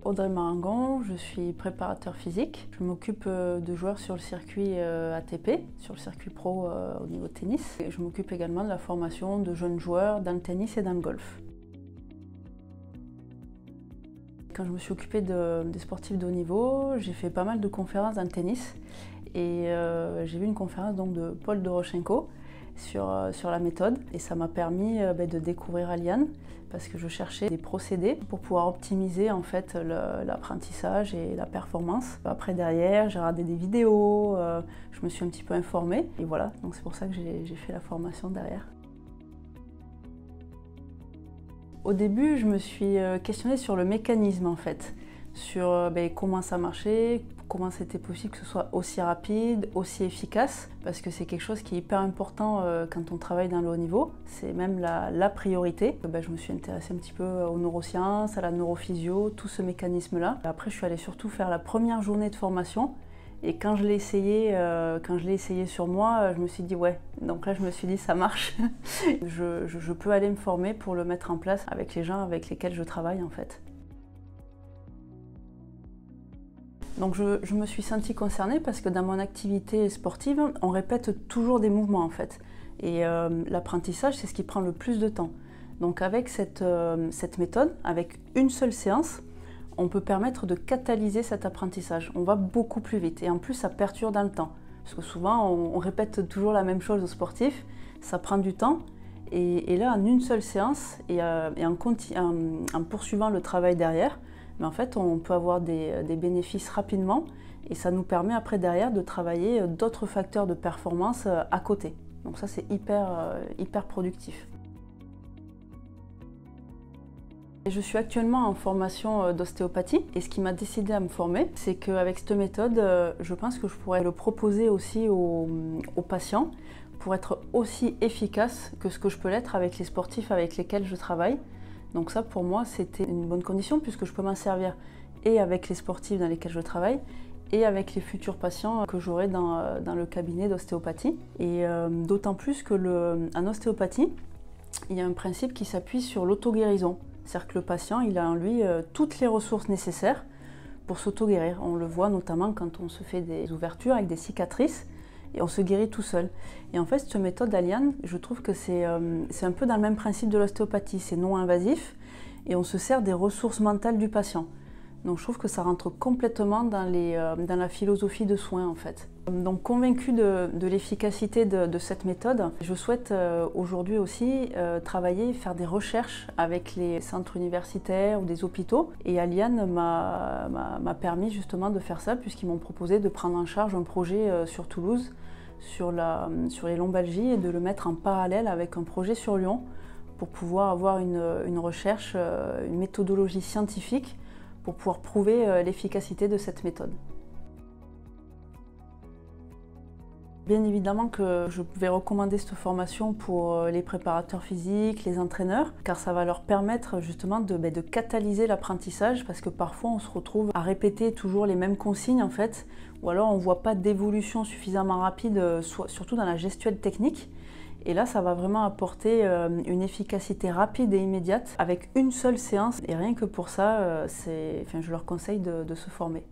Audrey Marangon, je suis préparateur physique. Je m'occupe de joueurs sur le circuit ATP, sur le circuit pro au niveau tennis. Et je m'occupe également de la formation de jeunes joueurs dans le tennis et dans le golf. Quand je me suis occupée des sportifs de haut niveau, j'ai fait pas mal de conférences dans le tennis. Et j'ai vu une conférence donc, de Paul Dorochenko sur la méthode. Et ça m'a permis de découvrir Aliane parce que je cherchais des procédés pour pouvoir optimiser en fait l'apprentissage et la performance. Après derrière, j'ai regardé des vidéos, je me suis un petit peu informée. Et voilà, donc c'est pour ça que j'ai fait la formation derrière. Au début, je me suis questionnée sur le mécanisme en fait, sur comment ça marchait, comment c'était possible que ce soit aussi rapide, aussi efficace, parce que c'est quelque chose qui est hyper important quand on travaille dans le haut niveau, c'est même la priorité. Je me suis intéressée un petit peu aux neurosciences, à la neurophysio, tout ce mécanisme-là. Après, je suis allée surtout faire la première journée de formation, et quand je l'ai essayé sur moi, je me suis dit ouais, donc là je me suis dit ça marche, je peux aller me former pour le mettre en place avec les gens avec lesquels je travaille en fait. Donc je me suis sentie concernée parce que dans mon activité sportive, on répète toujours des mouvements en fait. Et l'apprentissage, c'est ce qui prend le plus de temps. Donc avec cette méthode, avec une seule séance, on peut permettre de catalyser cet apprentissage. On va beaucoup plus vite et en plus ça perturbe dans le temps. Parce que souvent on répète toujours la même chose aux sportifs, ça prend du temps. Et là en une seule séance et en poursuivant le travail derrière, mais en fait, on peut avoir des bénéfices rapidement et ça nous permet après derrière de travailler d'autres facteurs de performance à côté. Donc ça, c'est hyper productif. Et je suis actuellement en formation d'ostéopathie et ce qui m'a décidé à me former, c'est qu'avec cette méthode, je pense que je pourrais le proposer aussi aux patients pour être aussi efficace que ce que je peux l'être avec les sportifs avec lesquels je travaille. Donc ça, pour moi, c'était une bonne condition puisque je peux m'en servir et avec les sportifs dans lesquels je travaille et avec les futurs patients que j'aurai dans le cabinet d'ostéopathie. Et d'autant plus qu'en ostéopathie, il y a un principe qui s'appuie sur l'auto-guérison. C'est-à-dire que le patient, il a en lui toutes les ressources nécessaires pour s'auto-guérir. On le voit notamment quand on se fait des ouvertures avec des cicatrices et on se guérit tout seul. Et en fait, cette méthode Aliane, je trouve que c'est un peu dans le même principe de l'ostéopathie, c'est non invasif et on se sert des ressources mentales du patient. Donc je trouve que ça rentre complètement dans la philosophie de soins en fait. Donc convaincue de l'efficacité de cette méthode, je souhaite aujourd'hui aussi travailler, faire des recherches avec les centres universitaires ou des hôpitaux. Et Aliane m'a permis justement de faire ça puisqu'ils m'ont proposé de prendre en charge un projet sur Toulouse, sur les lombalgies et de le mettre en parallèle avec un projet sur Lyon pour pouvoir avoir une recherche, une méthodologie scientifique pour pouvoir prouver l'efficacité de cette méthode. Bien évidemment que je vais recommander cette formation pour les préparateurs physiques, les entraîneurs, car ça va leur permettre justement de catalyser l'apprentissage parce que parfois on se retrouve à répéter toujours les mêmes consignes en fait, ou alors on ne voit pas d'évolution suffisamment rapide, surtout dans la gestuelle technique. Et là, ça va vraiment apporter une efficacité rapide et immédiate avec une seule séance. Et rien que pour ça, je leur conseille de se former.